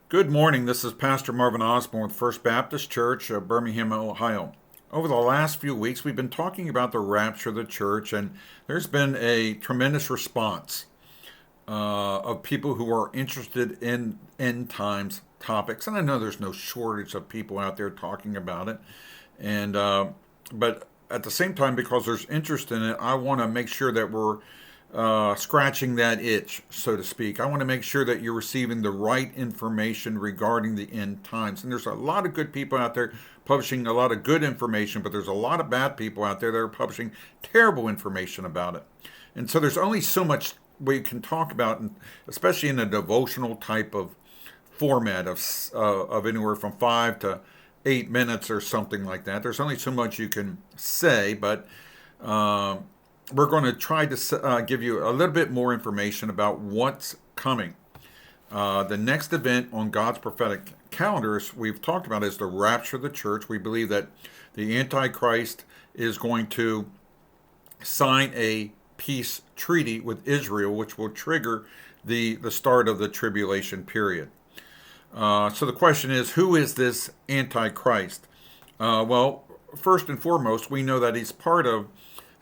Good morning. This is Pastor Marvin Osborne with First Baptist Church of Birmingham, Ohio. Over the last few weeks, we've been talking about the rapture of the church, and there's been a tremendous response of people who are interested in end times topics. And I know there's no shortage of people out there talking about it, and but at the same time, because there's interest in it, I want to make sure that we're scratching that itch, so to speak. I want to make sure that you're receiving the right information regarding the end times. And there's a lot of good people out there publishing a lot of good information, but there's a lot of bad people out there that are publishing terrible information about it. And so there's only so much we can talk about, especially in a devotional type of format of anywhere from 5 to 8 minutes or something like that. There's only so much you can say, but we're going to try to give you a little bit more information about what's coming. The next event on God's prophetic calendars we've talked about is the rapture of the church. We believe that the Antichrist is going to sign a peace treaty with Israel, which will trigger the start of the tribulation period. So the question is, who is this Antichrist? Well, first and foremost, we know that he's part of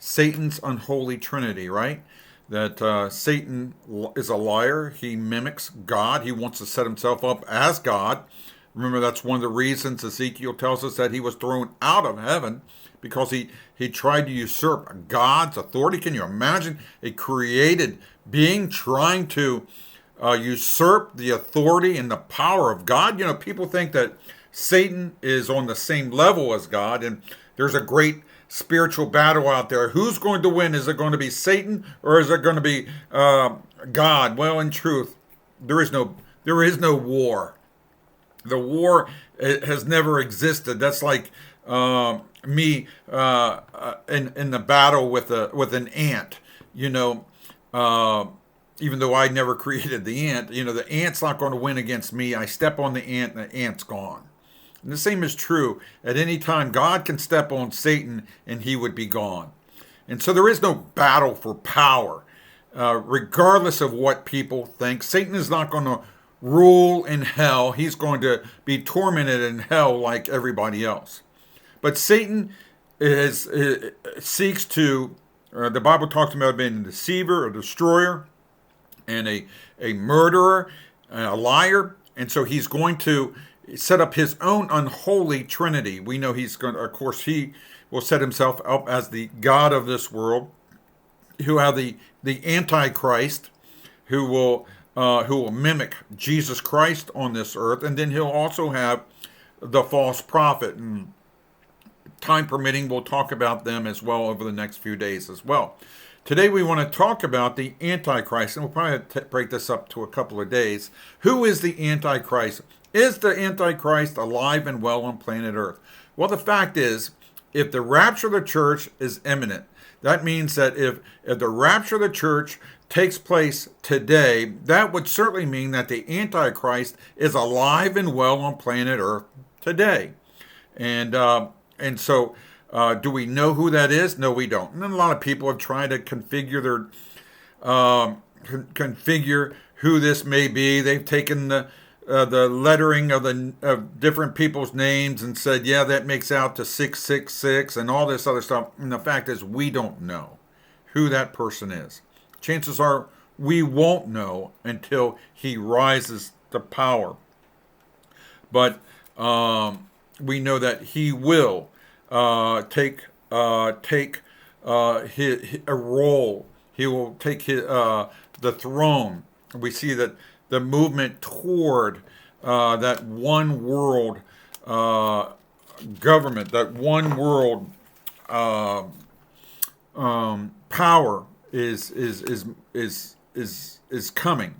Satan's unholy trinity, right? That Satan is a liar. He mimics God. He wants to set himself up as God. Remember, that's one of the reasons Ezekiel tells us that he was thrown out of heaven, because he tried to usurp God's authority. Can you imagine a created being trying to usurp the authority and the power of God? You know, people think that Satan is on the same level as God, and there's a great spiritual battle out there. Who's going to win? Is it going to be Satan, or is it going to be God? Well, in truth, there is no war. The war has never existed. That's like me in the battle with an ant. You know, even though I never created the ant, you know, the ant's not going to win against me. I step on the ant, and the ant's gone. And the same is true. At any time, God can step on Satan and he would be gone. And so there is no battle for power, regardless of what people think. Satan is not going to rule in hell. He's going to be tormented in hell like everybody else. But Satan seeks to, the Bible talks about being a deceiver, a destroyer, and a murderer, a liar. And so he's going to set up his own unholy trinity. We know he's going to, of course, he will set himself up as the God of this world. He'll have the Antichrist who will mimic Jesus Christ on this earth, and then he'll also have the false prophet. And time permitting, we'll talk about them as well over the next few days as well. Today we want to talk about the Antichrist, and we'll probably break this up to a couple of days. Who is the Antichrist? Is the Antichrist alive and well on planet Earth? Well, the fact is, if the rapture of the church is imminent, that means that if the rapture of the church takes place today, that would certainly mean that the Antichrist is alive and well on planet Earth today. And so, do we know who that is? No, we don't. And a lot of people have tried to configure who this may be. They've taken the lettering of different people's names and said, yeah, that makes out to 666 and all this other stuff. And the fact is, we don't know who that person is. Chances are we won't know until he rises to power. But we know that he will take a role. He will take the throne. We see that the movement toward that one world government, that one world power is coming.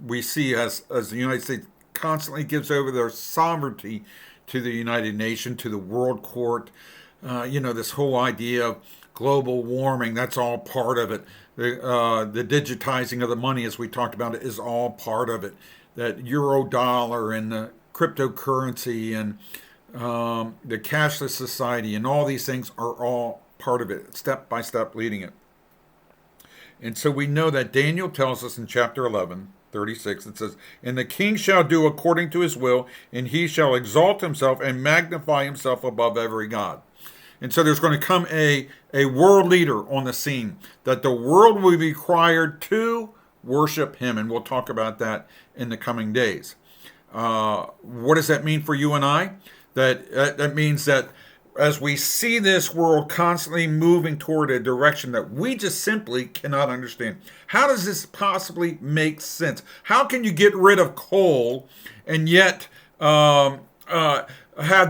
We see as the United States constantly gives over their sovereignty to the United Nations, to the World Court. This whole idea of global warming, that's all part of it. The digitizing of the money, as we talked about, is all part of it. That euro dollar and the cryptocurrency and the cashless society and all these things are all part of it, step by step leading it. And so we know that Daniel tells us in chapter 11 36, it says, "And the king shall do according to his will, and he shall exalt himself and magnify himself above every god." And so there's going to come a world leader on the scene that the world will be required to worship him. And we'll talk about that in the coming days. What does that mean for you and I? That means that as we see this world constantly moving toward a direction that we just simply cannot understand. How does this possibly make sense? How can you get rid of coal and yet have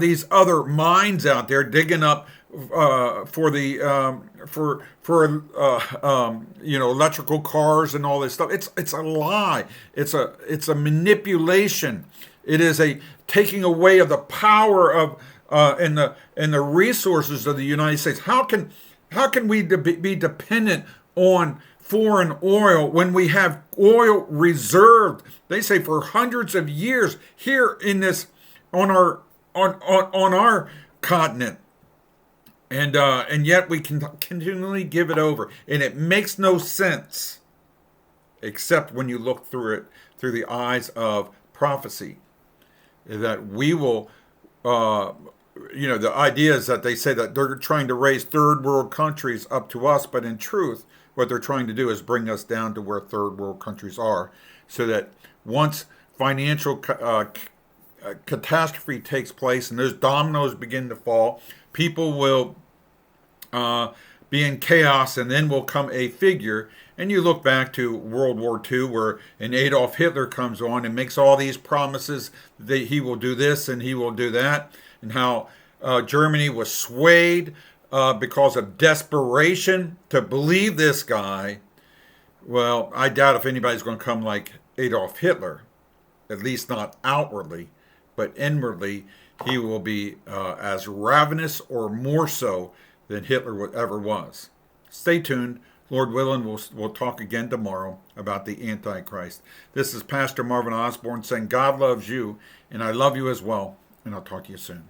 these other mines out there digging up for electrical cars and all this stuff? It's a lie. It's a manipulation. It is a taking away of the power of and the resources of the United States. How can we be dependent on foreign oil when we have oil reserved? They say for hundreds of years here in this on our continent. And yet we can continually give it over, and it makes no sense, except when you look through it through the eyes of prophecy. That we will, the idea is that they say that they're trying to raise third world countries up to us, but in truth, what they're trying to do is bring us down to where third world countries are, so that once financial catastrophe takes place and those dominoes begin to fall, people will be in chaos, and then will come a figure. And you look back to World War II, where an Adolf Hitler comes on and makes all these promises that he will do this and he will do that, and how Germany was swayed because of desperation to believe this guy. Well, I doubt if anybody's going to come like Adolf Hitler, at least not outwardly, but inwardly he will be as ravenous or more so than Hitler ever was. Stay tuned. Lord willing, we'll talk again tomorrow about the Antichrist. This is Pastor Marvin Osborne saying God loves you, and I love you as well, and I'll talk to you soon.